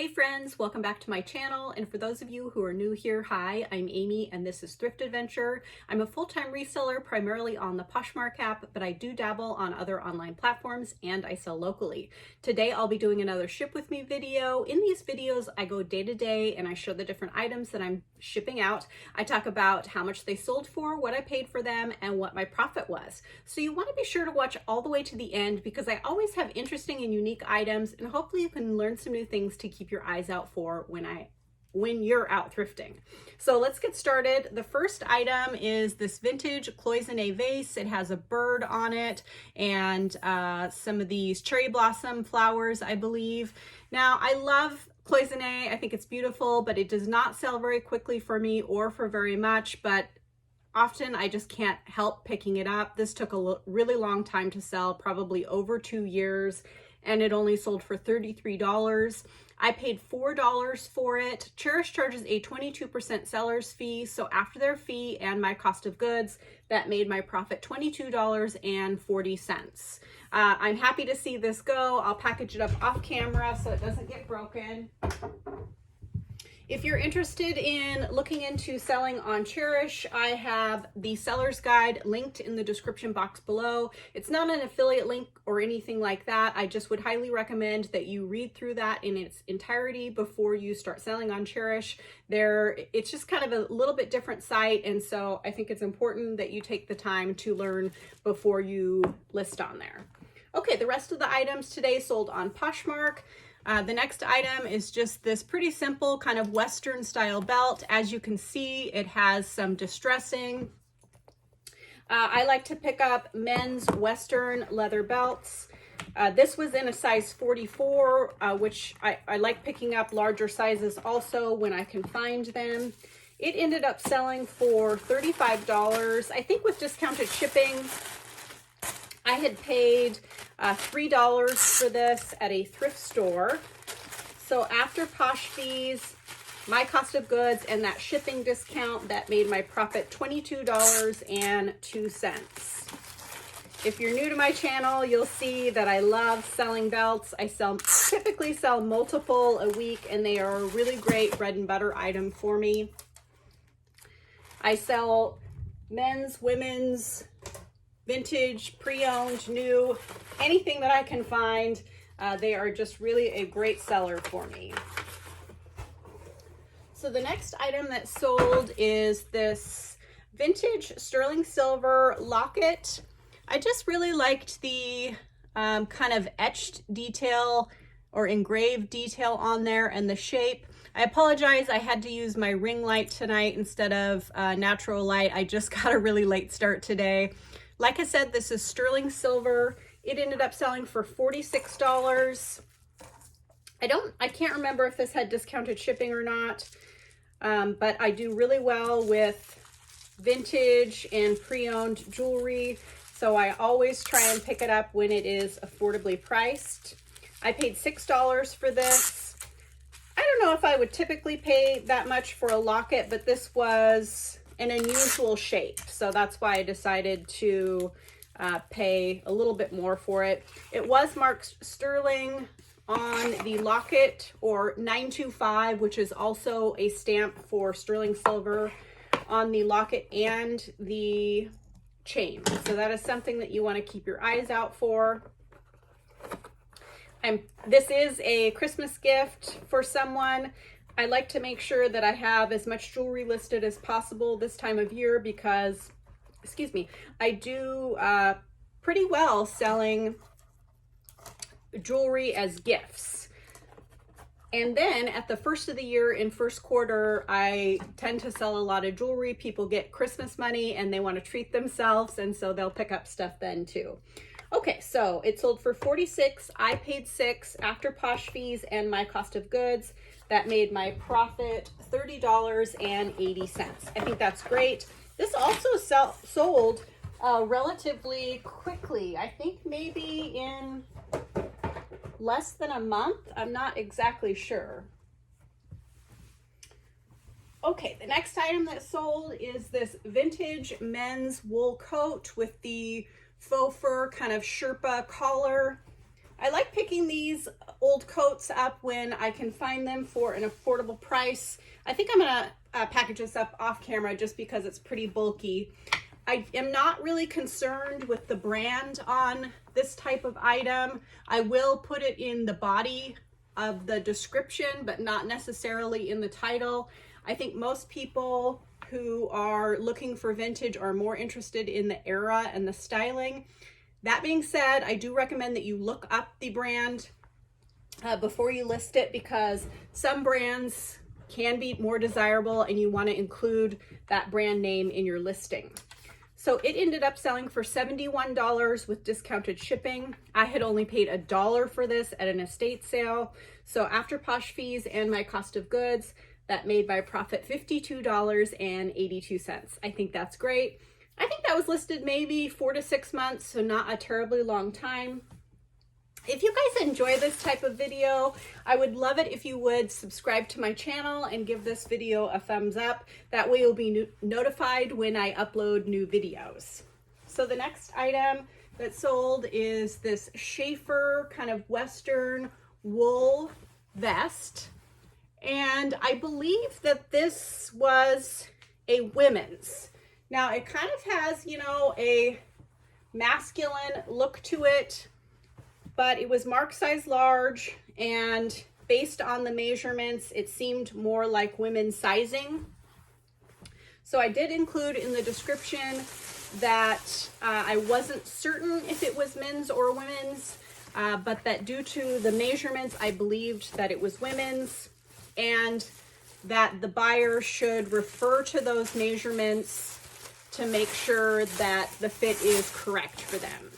Hey friends, welcome back to my channel. And for those of you who are new here, hi, I'm Amy and this is Thrift Adventure. I'm a full-time reseller primarily on the Poshmark app, but I do dabble on other online platforms and I sell locally. Today I'll be doing another ship with me video. In these videos, I go day to day and I show the different items that I'm shipping out. I talk about how much they sold for, what I paid for them, and what my profit was. So you want to be sure to watch all the way to the end because I always have interesting and unique items, and hopefully you can learn some new things to keep your eyes out for when you're out thrifting. So let's get started. The first item is this vintage cloisonne vase. It has a bird on it and some of these cherry blossom flowers, I believe. Now, I love cloisonne. I think it's beautiful, but it does not sell very quickly for me or for very much, but often I just can't help picking it up. This took a really long time to sell, probably over 2 years, and it only sold for $33. I paid $4 for it. Chairish charges a 22% seller's fee, so after their fee and my cost of goods, that made my profit $22.40. I'm happy to see this go. I'll package it up off camera so it doesn't get broken. If you're interested in looking into selling on Chairish, I have the seller's guide linked in the description box below. It's not an affiliate link or anything like that. I just would highly recommend that you read through that in its entirety before you start selling on Chairish. It's just kind of a little bit different site, and so I think it's important that you take the time to learn before you list on there. Okay, the rest of the items today sold on Poshmark. The next item is just this pretty simple kind of Western style belt. As you can see, it has some distressing. I like to pick up men's Western leather belts. This was in a size 44, which I like picking up larger sizes also when I can find them. It ended up selling for $35. I think with discounted shipping, I had paid $3 for this at a thrift store. So after Posh fees, my cost of goods, and that shipping discount, that made my profit $22.02. If you're new to my channel, you'll see that I love selling belts. I typically sell multiple a week, and they are a really great bread and butter item for me. I sell men's, women's, vintage, pre-owned, new, anything that I can find. They are just really a great seller for me. So the next item that sold is this vintage sterling silver locket. I just really liked the kind of etched detail or engraved detail on there and the shape. I apologize, I had to use my ring light tonight instead of natural light. I just got a really late start today. Like I said, this is sterling silver. It ended up selling for $46. I can't remember if this had discounted shipping or not, but I do really well with vintage and pre-owned jewelry, so I always try and pick it up when it is affordably priced. I paid $6 for this. I don't know if I would typically pay that much for a locket, but this was an unusual shape, so that's why I decided to pay a little bit more for it. It was marked sterling on the locket, or 925, which is also a stamp for sterling silver on the locket and the chain. So that is something that you want to keep your eyes out for. This is a Christmas gift for someone. I like to make sure that I have as much jewelry listed as possible this time of year because, I do pretty well selling jewelry as gifts. And then at the first of the year in first quarter, I tend to sell a lot of jewelry. People get Christmas money and they want to treat themselves, and so they'll pick up stuff then too. Okay, so it sold for $46. I paid $6 after Posh fees and my cost of goods. That made my profit $30.80. I think that's great. This also sold relatively quickly. I think maybe in less than a month. I'm not exactly sure. Okay, the next item that sold is this vintage men's wool coat with the faux fur kind of Sherpa collar. I like picking these old coats up when I can find them for an affordable price. I think I'm gonna package this up off camera just because it's pretty bulky. I am not really concerned with the brand on this type of item. I will put it in the body of the description, but not necessarily in the title. I think most people who are looking for vintage are more interested in the era and the styling. That being said, I do recommend that you look up the brand before you list it, because some brands can be more desirable and you want to include that brand name in your listing. So it ended up selling for $71 with discounted shipping. I had only paid $1 for this at an estate sale. So after Posh fees and my cost of goods, that made my profit $52.82. I think that's great. I think that was listed maybe 4 to 6 months, so not a terribly long time. If you guys enjoy this type of video, I would love it if you would subscribe to my channel and give this video a thumbs up. That way you'll be notified when I upload new videos. So the next item that sold is this Schaefer kind of Western wool vest. And I believe that this was a women's. Now it kind of has, you know, a masculine look to it, but it was mark size large, and based on the measurements, it seemed more like women's sizing. So I did include in the description that I wasn't certain if it was men's or women's, but that due to the measurements, I believed that it was women's, and that the buyer should refer to those measurements to make sure that the fit is correct for them.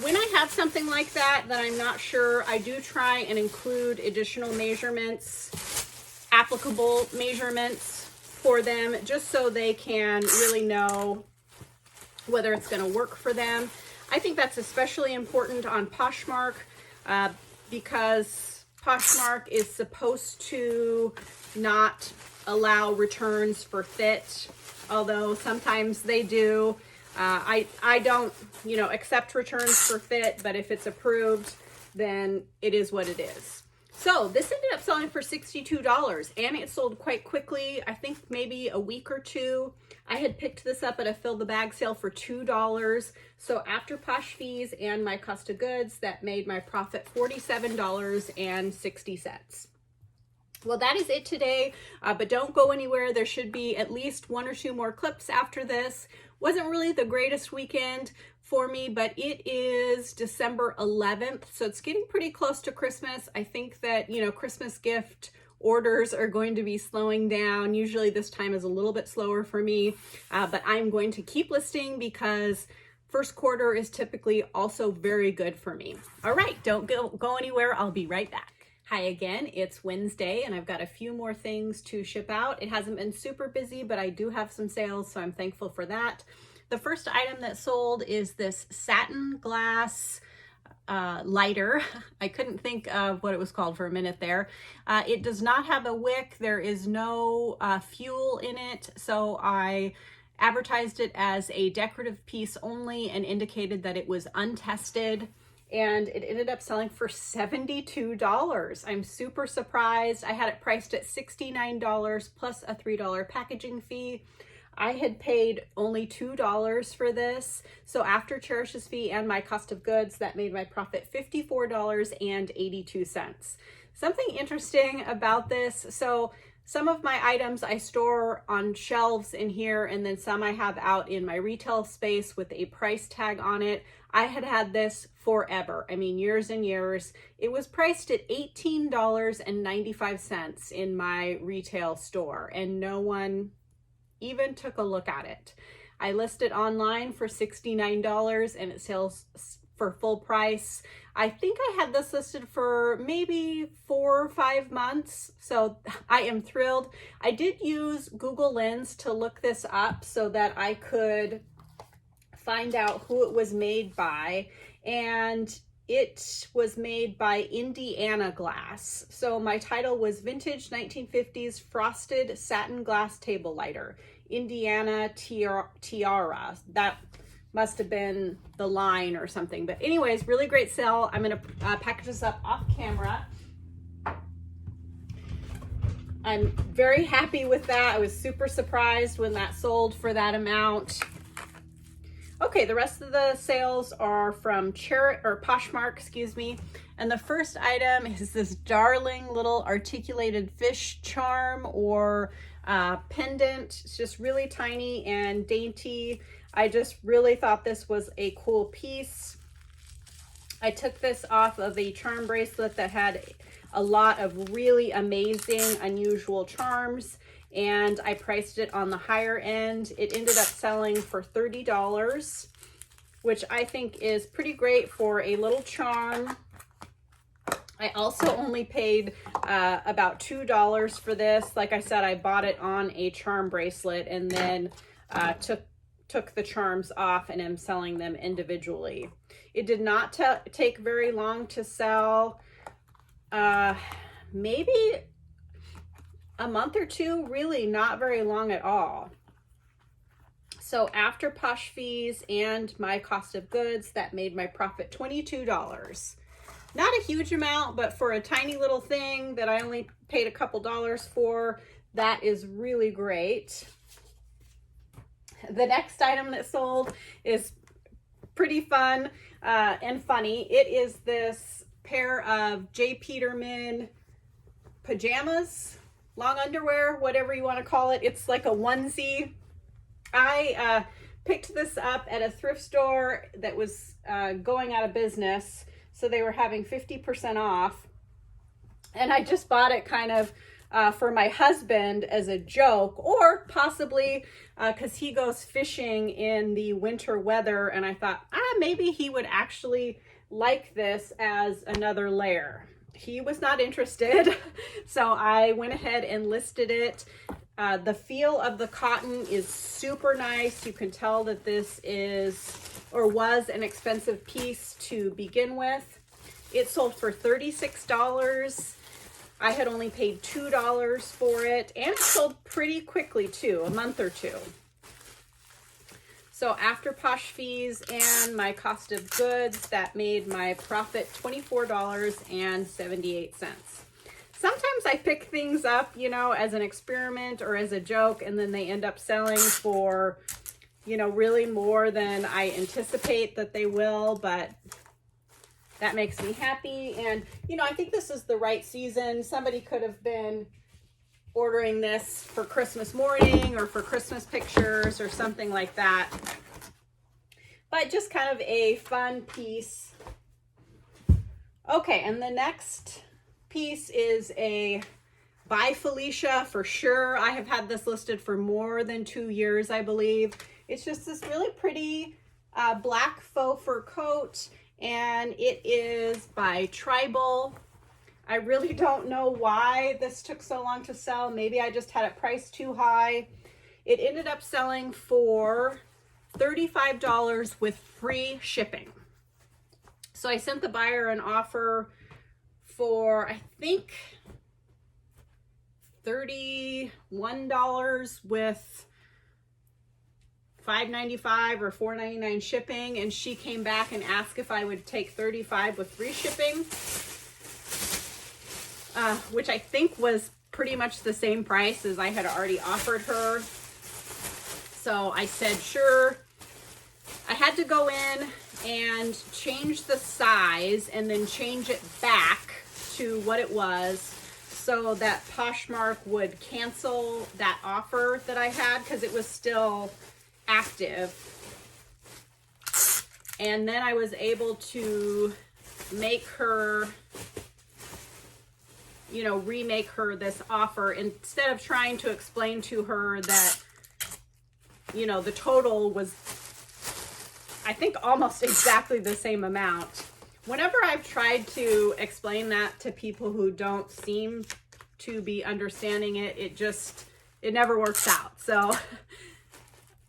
When I have something like that I'm not sure, I do try and include additional measurements, applicable measurements for them, just so they can really know whether it's going to work for them. I think that's especially important on Poshmark because Poshmark is supposed to not allow returns for fit, although sometimes they do. I don't, you know, accept returns for fit, but if it's approved, then it is what it is. So this ended up selling for $62, and it sold quite quickly. I think maybe a week or two. I had picked this up at a fill the bag sale for $2. So after Posh fees and my cost of goods, that made my profit $47.60. Well, that is it today, but don't go anywhere. There should be at least 1 or 2 more clips after this. Wasn't really the greatest weekend for me, but it is December 11th, so it's getting pretty close to Christmas. I think that, you know, Christmas gift orders are going to be slowing down. Usually this time is a little bit slower for me, but I'm going to keep listing because first quarter is typically also very good for me. All right, don't go anywhere. I'll be right back. Hi again, it's Wednesday and I've got a few more things to ship out. It hasn't been super busy, but I do have some sales, so I'm thankful for that. The first item that sold is this satin glass lighter. I couldn't think of what it was called for a minute there. It does not have a wick. There is no fuel in it, so I advertised it as a decorative piece only and indicated that it was untested. And it ended up selling for $72. I'm super surprised. I had it priced at $69 plus a $3 packaging fee. I had paid only $2 for this. So after Chairish's fee and my cost of goods, that made my profit $54.82. Something interesting about this, so some of my items I store on shelves in here, and then some I have out in my retail space with a price tag on it. I had had this forever. I mean, years and years. It was priced at $18.95 in my retail store, and no one even took a look at it. I listed online for $69 and it sells for full price. I think I had this listed for maybe 4 or 5 months, so I am thrilled. I did use Google Lens to look this up so that I could find out who it was made by, and it was made by Indiana Glass. So my title was Vintage 1950s Frosted Satin Glass Table Lighter, Indiana Tiara. That must have been the line or something. But anyways, really great sale. I'm gonna package this up off camera. I'm very happy with that. I was super surprised when that sold for that amount. Okay, the rest of the sales are from Poshmark, excuse me. And the first item is this darling little articulated fish charm or pendant. It's just really tiny and dainty. I just really thought this was a cool piece. I took this off of a charm bracelet that had a lot of really amazing, unusual charms, and I priced it on the higher end. It ended up selling for $30, which I think is pretty great for a little charm. I also only paid about $2 for this. Like I said, I bought it on a charm bracelet and then took the charms off and am selling them individually. It did not take very long to sell. Maybe a month or two, really not very long at all. So after Posh fees and my cost of goods, that made my profit $22. Not a huge amount, but for a tiny little thing that I only paid a couple dollars for, that is really great. The next item that sold is pretty fun and funny. It is this pair of J. Peterman pajamas, long underwear, whatever you want to call it. It's like a onesie. I picked this up at a thrift store that was going out of business, so they were having 50% off, and I just bought it kind of for my husband as a joke, or possibly because he goes fishing in the winter weather, and I thought, maybe he would actually like this as another layer. He was not interested, so I went ahead and listed it. The feel of the cotton is super nice. You can tell that this is or was an expensive piece to begin with. It sold for $36. I had only paid $2 for it, and it sold pretty quickly too, a month or two. So after Posh fees and my cost of goods, that made my profit $24.78. Sometimes I pick things up, you know, as an experiment or as a joke, and then they end up selling for, you know, really more than I anticipate that they will, but that makes me happy. And, you know, I think this is the right season. Somebody could have been ordering this for Christmas morning or for Christmas pictures or something like that. But just kind of a fun piece. Okay, and the next piece is a by Felicia for sure. I have had this listed for more than 2 years, I believe. It's just this really pretty black faux fur coat, and it is by Tribal. I really don't know why this took so long to sell. Maybe I just had it priced too high. It ended up selling for $35 with free shipping. So I sent the buyer an offer for, I think, $31 with $5.95 or $4.99 shipping, and she came back and asked if I would take $35 with free shipping, which I think was pretty much the same price as I had already offered her. So I said, sure. I had to go in and change the size and then change it back to what it was so that Poshmark would cancel that offer that I had because it was still active. And then I was able to make her, you know, remake her this offer instead of trying to explain to her that, you know, the total was, I think, almost exactly the same amount. Whenever I've tried to explain that to people who don't seem to be understanding it, it never works out. So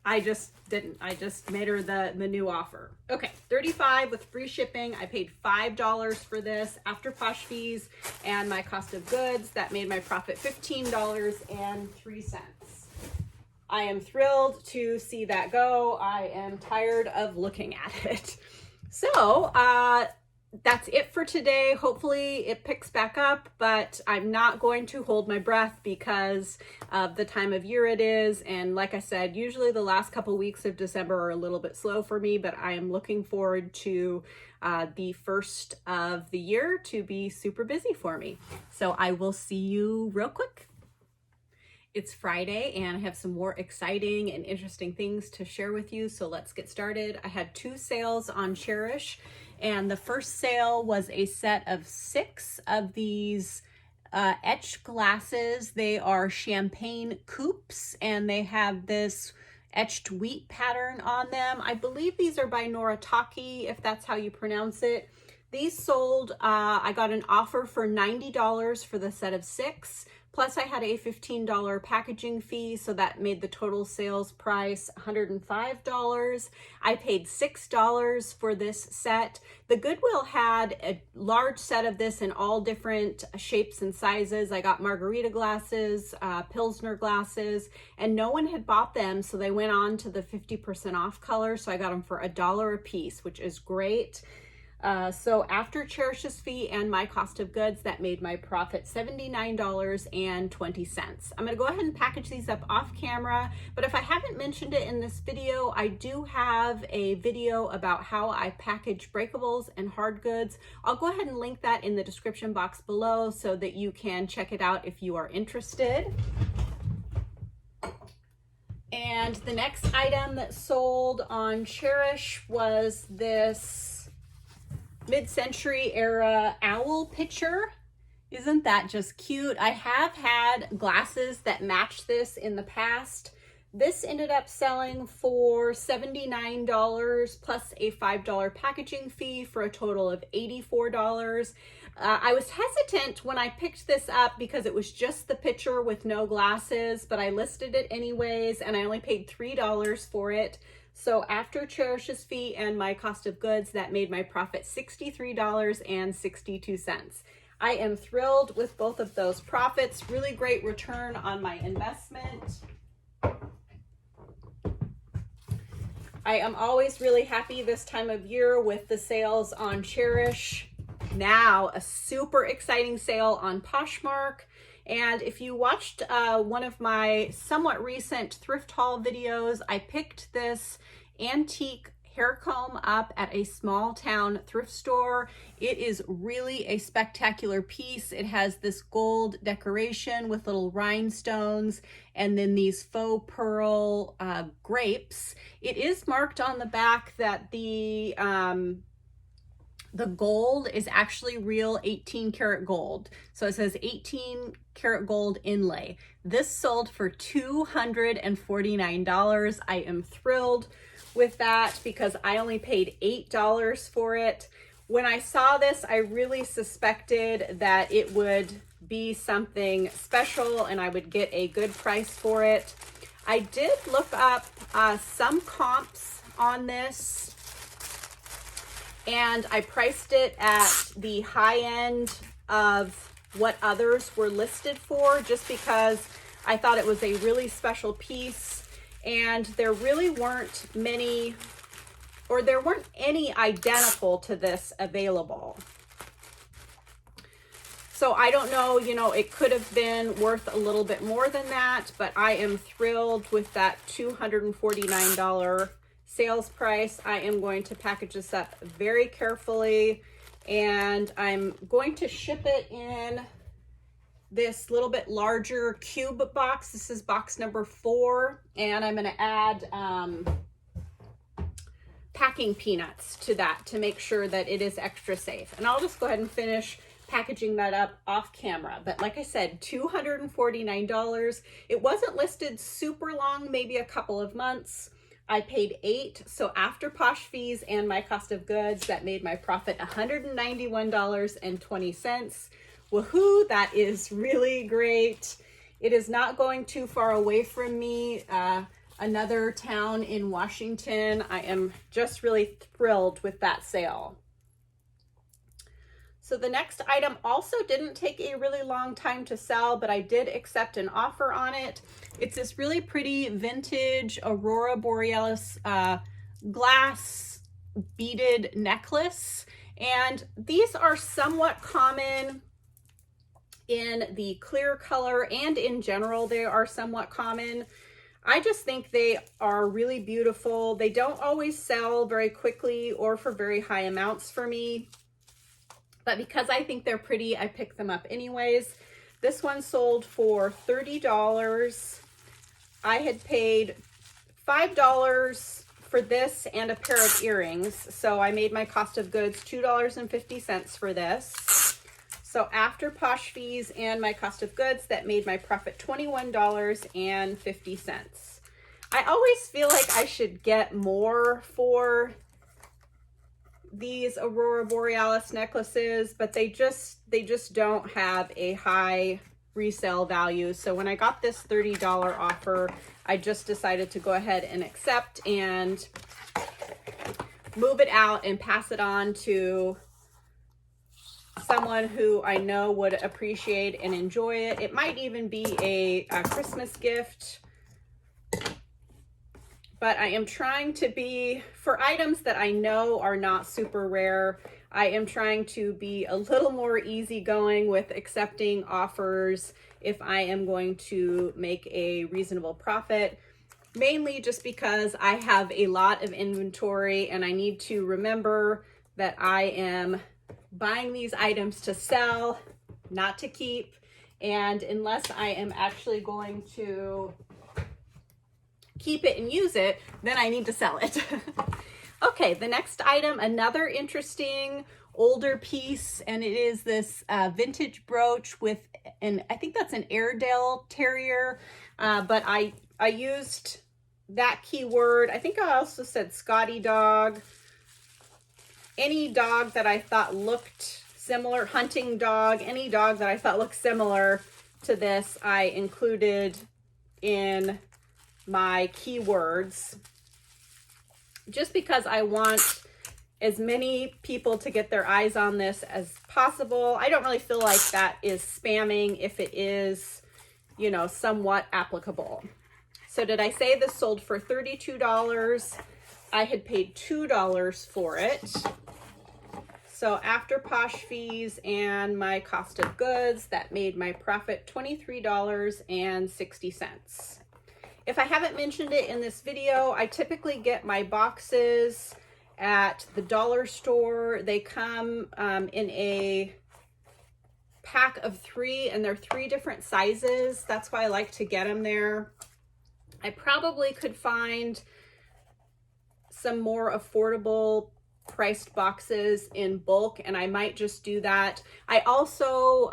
I just didn't. I just made her the new offer. Okay, $35 with free shipping. I paid $5 for this after Posh fees and my cost of goods. That made my profit $15.03. I am thrilled to see that go. I am tired of looking at it. So that's it for today. Hopefully it picks back up, but I'm not going to hold my breath because of the time of year it is. And like I said, usually the last couple weeks of December are a little bit slow for me, but I am looking forward to the first of the year to be super busy for me. So I will see you real quick. It's Friday and I have some more exciting and interesting things to share with you. So let's get started. I had 2 sales on Chairish, and the first sale was a set of 6 of these etched glasses. They are champagne coupes and they have this etched wheat pattern on them. I believe these are by Noritake, if that's how you pronounce it. These sold, I got an offer for $90 for the set of 6. Plus I had a $15 packaging fee, so that made the total sales price $105. I paid $6 for this set. The Goodwill had a large set of this in all different shapes and sizes. I got margarita glasses, Pilsner glasses, and no one had bought them, so they went on to the 50% off color, so I got them for $1 a piece, which is great. So after Chairish's fee and my cost of goods, that made my profit $79.20. I'm going to go ahead and package these up off camera, but if I haven't mentioned it in this video, I do have a video about how I package breakables and hard goods. I'll go ahead and link that in the description box below so that you can check it out if you are interested. And the next item that sold on Chairish was this mid-century era owl picture. Isn't that just cute? I have had glasses that match this in the past. This ended up selling for $79 plus a $5 packaging fee for a total of $84. I was hesitant when I picked this up because it was just the picture with no glasses, but I listed it anyways and I only paid $3 for it. So after Chairish's fee and my cost of goods, that made my profit $63.62. I am thrilled with both of those profits. Really great return on my investment. I am always really happy this time of year with the sales on Chairish. Now a super exciting sale on Poshmark. And if you watched one of my somewhat recent thrift haul videos, I picked this antique hair comb up at a small town thrift store. It is really a spectacular piece. It has this gold decoration with little rhinestones and then these faux pearl grapes. It is marked on the back that the gold is actually real 18 karat gold. So it says 18 karat gold inlay. This sold for $249. I am thrilled with that because I only paid $8 for it. When I saw this, I really suspected that it would be something special and I would get a good price for it. I did look up some comps on this, and I priced it at the high end of what others were listed for just because I thought it was a really special piece, and there really weren't many, or there weren't any identical to this available. So I don't know, you know, it could have been worth a little bit more than that, but I am thrilled with that $249 sales price. I am going to package this up very carefully, and I'm going to ship it in this little bit larger cube box. This is box number 4, and I'm going to add packing peanuts to that to make sure that it is extra safe. And I'll just go ahead and finish packaging that up off camera. But like I said, $249. It wasn't listed super long, maybe a couple of months. I paid $8, so after Posh fees and my cost of goods, that made my profit $191.20. Woohoo, that is really great. It is not going too far away from me, another town in Washington. I am just really thrilled with that sale. So the next item also didn't take a really long time to sell, but I did accept an offer on it. It's this really pretty vintage Aurora Borealis glass beaded necklace. And these are somewhat common in the clear color, and in general, they are somewhat common. I just think they are really beautiful. They don't always sell very quickly or for very high amounts for me, but because I think they're pretty, I pick them up anyways. This one sold for $30. I had paid $5 for this and a pair of earrings, so I made my cost of goods $2.50 for this. So after Posh fees and my cost of goods, that made my profit $21.50. I always feel like I should get more for these Aurora Borealis necklaces, but they just don't have a high resale value. So when I got this $30 offer, I just decided to go ahead and accept and move it out and pass it on to someone who I know would appreciate and enjoy it. It might even be a Christmas gift, but I am trying to be, for items that I know are not super rare, I am trying to be a little more easygoing with accepting offers if I am going to make a reasonable profit, mainly just because I have a lot of inventory and I need to remember that I am buying these items to sell, not to keep. And unless I am actually going to keep it and use it, then I need to sell it. Okay, the next item, another interesting older piece, and it is this vintage brooch with I think that's an Airedale Terrier, but I used that keyword. I think I also said Scotty dog. Any dog that I thought looked similar, hunting dog, any dog that I thought looked similar to this, I included in my keywords, just because I want as many people to get their eyes on this as possible. I don't really feel like that is spamming if it is, you know, somewhat applicable. So did I say this sold for $32? I had paid $2 for it. So after Posh fees and my cost of goods, that made my profit $23.60. If I haven't mentioned it in this video, I typically get my boxes at the dollar store. They come in a pack of 3, and they're 3 different sizes. That's why I like to get them there. I probably could find some more affordable priced boxes in bulk, and I might just do that. I also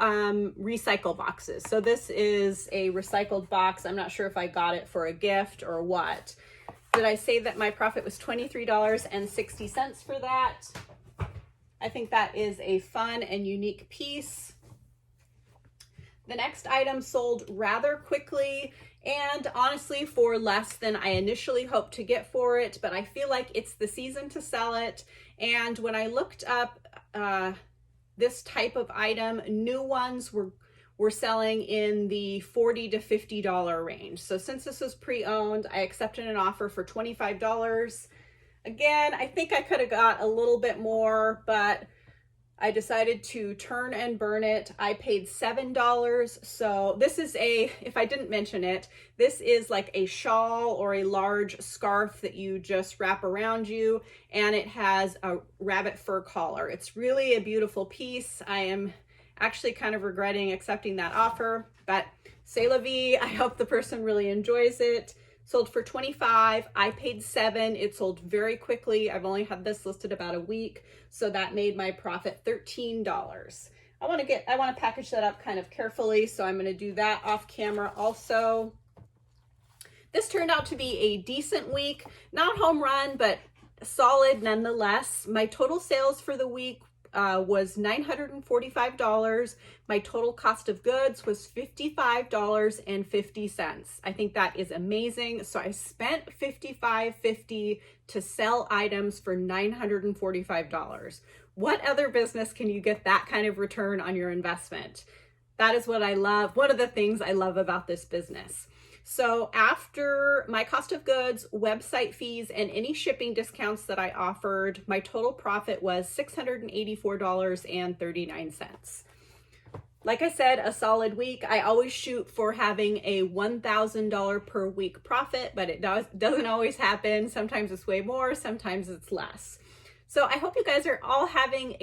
recycle boxes. So this is a recycled box. I'm not sure if I got it for a gift or what. Did I say that my profit was $23.60 for that? I think that is a fun and unique piece. The next item sold rather quickly, and honestly for less than I initially hoped to get for it, but I feel like it's the season to sell it. And when I looked up this type of item, new ones were selling in the $40 to $50 range. So since this was pre-owned, I accepted an offer for $25. Again, I think I could have got a little bit more, but I decided to turn and burn it. I paid $7. So this is if I didn't mention it, this is like a shawl or a large scarf that you just wrap around you, and it has a rabbit fur collar. It's really a beautiful piece. I am actually kind of regretting accepting that offer, but c'est la vie. I hope the person really enjoys it. Sold for $25. I paid $7. It sold very quickly. I've only had this listed about a week, so that made my profit $13. I want to package that up kind of carefully, so I'm going to do that off camera also. This turned out to be a decent week, not home run, but solid nonetheless. My total sales for the week was $945. My total cost of goods was $55.50. I think that is amazing. So I spent $55.50 to sell items for $945. What other business can you get that kind of return on your investment? That is what I love. One of the things I love about this business. So after my cost of goods, website fees, and any shipping discounts that I offered, my total profit was $684.39. Like I said, a solid week. I always shoot for having a $1,000 per week profit, but it doesn't always happen. Sometimes it's way more, sometimes it's less. So I hope you guys are all having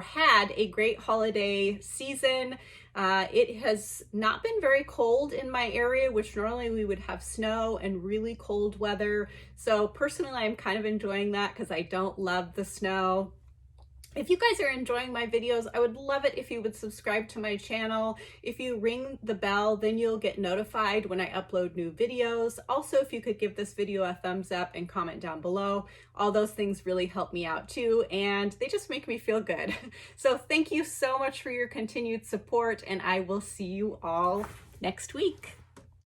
had a great holiday season. It has not been very cold in my area, which normally we would have snow and really cold weather. So personally, I'm kind of enjoying that because I don't love the snow. If you guys are enjoying my videos, I would love it if you would subscribe to my channel. If you ring the bell, then you'll get notified when I upload new videos. Also, if you could give this video a thumbs up and comment down below, all those things really help me out too, and they just make me feel good. So thank you so much for your continued support, and I will see you all next week.